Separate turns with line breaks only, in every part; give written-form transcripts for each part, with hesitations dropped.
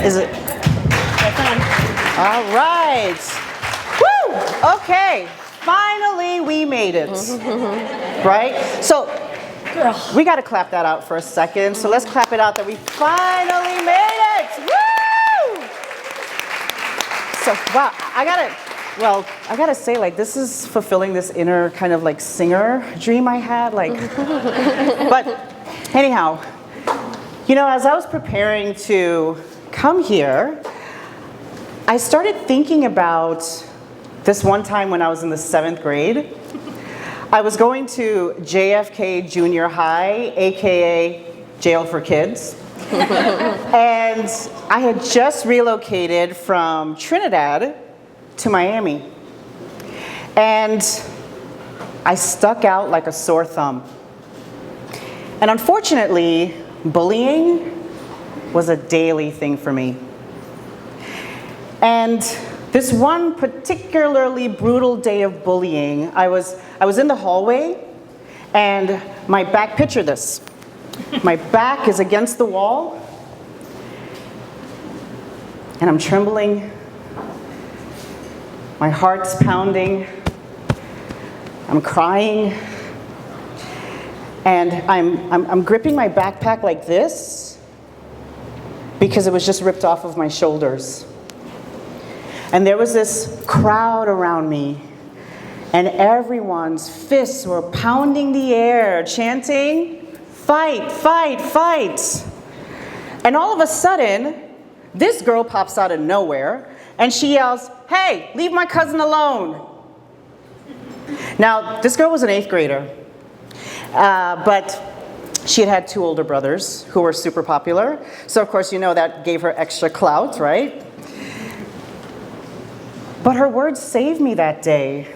Is it? All right. Woo! Okay. Finally, we made it. Right? So, we got to clap that out for a second. So let's clap it out that we finally made it. Woo! So, wow, I gotta say, like, this is fulfilling this inner kind of like singer dream I had. Like, but anyhow, you know, as I was preparing to come here, I started thinking about this one time when I was in the 7th grade. I was going to JFK Junior High, AKA Jail for Kids. And I had just relocated from Trinidad to Miami. And I stuck out like a sore thumb. And unfortunately, bullying was a daily thing for me. And this one particularly brutal day of bullying, I was in the hallway, and my back, picture this. My back is against the wall, and I'm trembling. My heart's pounding. I'm crying. And I'm gripping my backpack like this because it was just ripped off of my shoulders. And there was this crowd around me, and everyone's fists were pounding the air, chanting, "Fight, fight, fight." And all of a sudden, this girl pops out of nowhere, and she yells, "Hey, leave my cousin alone." Now, this girl was an 8th grader, but she had 2 older brothers who were super popular. So of course, you know that gave her extra clout, right? But her words saved me that day.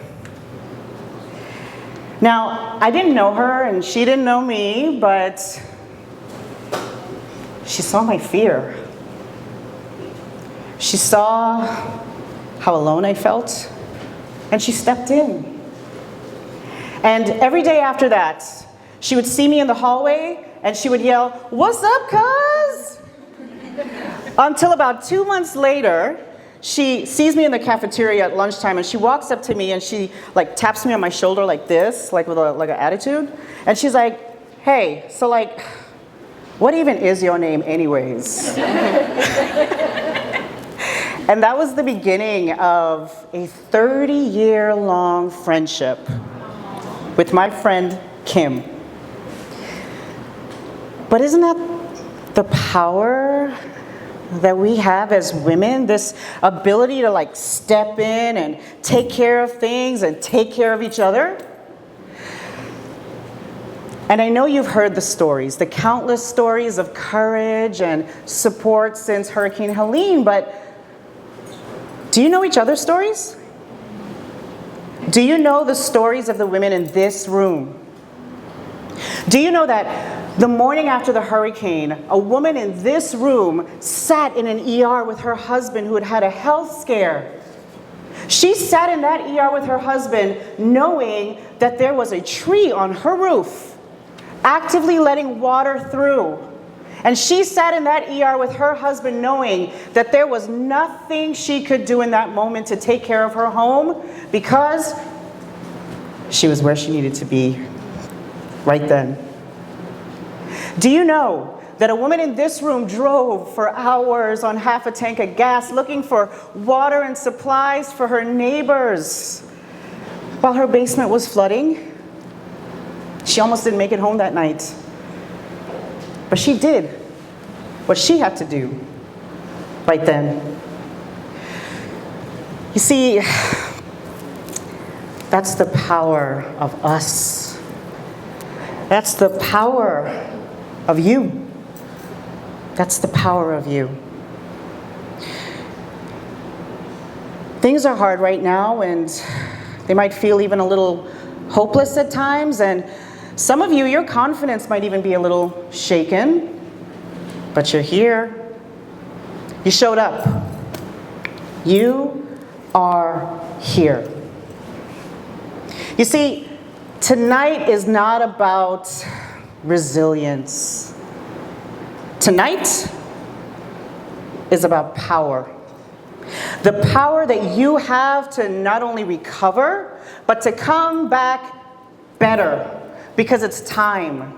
Now, I didn't know her and she didn't know me, but she saw my fear. She saw how alone I felt, and she stepped in. And every day after that, she would see me in the hallway and she would yell, "What's up, cuz?" Until about 2 months later, she sees me in the cafeteria at lunchtime, and she walks up to me and she like taps me on my shoulder like this, like with an attitude. And she's like, "Hey, so like, what even is your name anyways?" And that was the beginning of a 30-year-long friendship with my friend Kim. But isn't that the power that we have as women, this ability to like step in and take care of things and take care of each other? And I know you've heard the stories, the countless stories of courage and support since Hurricane Helene, but do you know each other's stories? Do you know the stories of the women in this room? Do you know that the morning after the hurricane, a woman in this room sat in an ER with her husband who had had a health scare? She sat in that ER with her husband knowing that there was a tree on her roof, actively letting water through. And she sat in that ER with her husband knowing that there was nothing she could do in that moment to take care of her home because she was where she needed to be right then. Do you know that a woman in this room drove for hours on half a tank of gas looking for water and supplies for her neighbors while her basement was flooding? She almost didn't make it home that night. But she did what she had to do right then. You see, that's the power of us. That's the power of you. That's the power of you. Things are hard right now, and they might feel even a little hopeless at times, and some of you, your confidence might even be a little shaken, but you're here. You showed up. You are here. You see, tonight is not about resilience. Tonight is about power. The power that you have to not only recover, but to come back better, because it's time.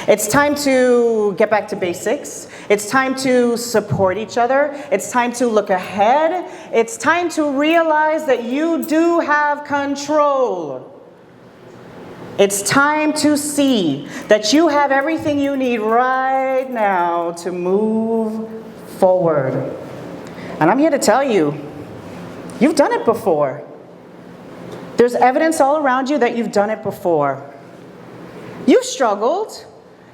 It's time to get back to basics. It's time to support each other. It's time to look ahead. It's time to realize that you do have control. It's time to see that you have everything you need right now to move forward. And I'm here to tell you, you've done it before. There's evidence all around you that you've done it before. You've struggled,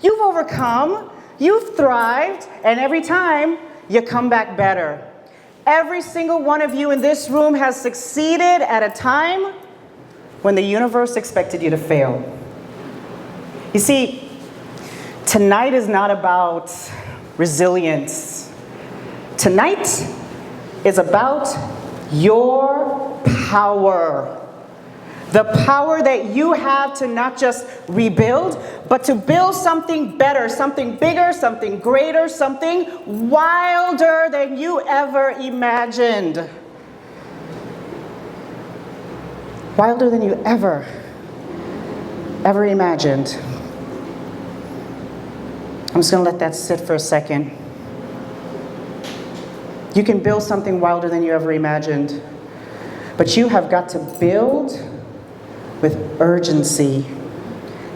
you've overcome, you've thrived, and every time you come back better. Every single one of you in this room has succeeded at a time when the universe expected you to fail. You see, tonight is not about resilience. Tonight is about your power. The power that you have to not just rebuild, but to build something better, something bigger, something greater, something wilder than you ever imagined. Wilder than you ever imagined. I'm just going to let that sit for a second. You can build something wilder than you ever imagined, but you have got to build with urgency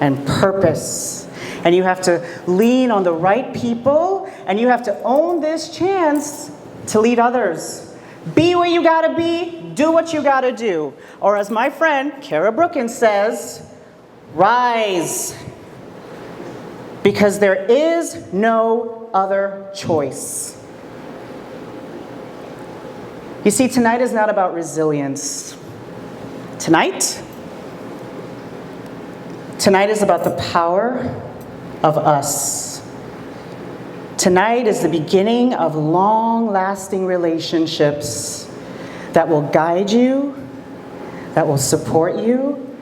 and purpose. And you have to lean on the right people, and you have to own this chance to lead others. Be where you gotta be, do what you gotta do. Or as my friend Kara Brookins says, rise. Because there is no other choice. You see, tonight is not about resilience. Tonight is about the power of us. Tonight is the beginning of long-lasting relationships that will guide you, that will support you,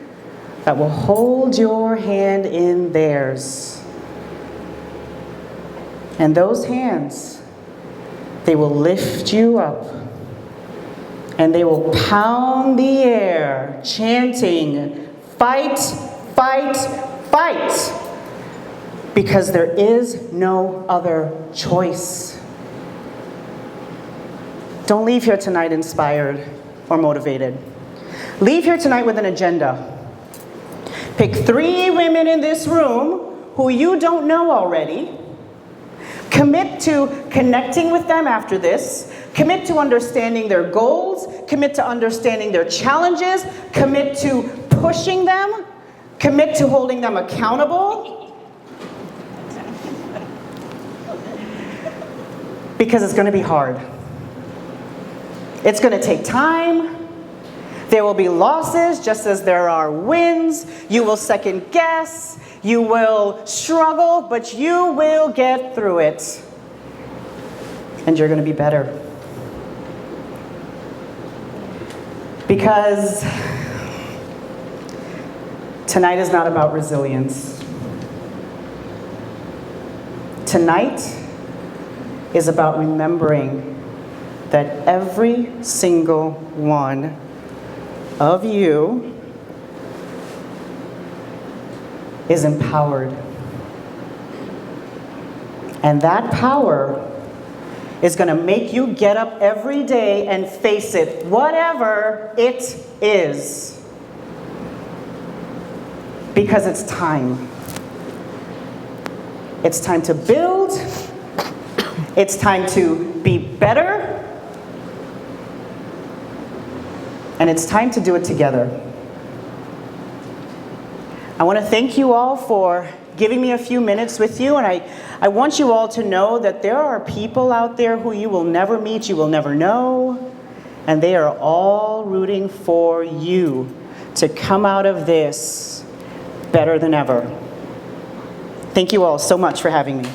that will hold your hand in theirs. And those hands, they will lift you up, and they will pound the air, chanting, fight, fight, fight, because there is no other choice. Don't leave here tonight inspired or motivated. Leave here tonight with an agenda. Pick 3 women in this room who you don't know already. Commit to connecting with them after this. Commit to understanding their goals. Commit to understanding their challenges. Commit to pushing them. Commit to holding them accountable. Because it's going to be hard. It's going to take time. There will be losses just as there are wins. You will second guess. You will struggle, but you will get through it. And you're going to be better. Because tonight is not about resilience. Tonight is about remembering that every single one of you is empowered. And that power is going to make you get up every day and face it, whatever it is. Because it's time. It's time to build. It's time to be better. And it's time to do it together. I want to thank you all for giving me a few minutes with you, and I want you all to know that there are people out there who you will never meet, you will never know, and they are all rooting for you to come out of this better than ever. Thank you all so much for having me.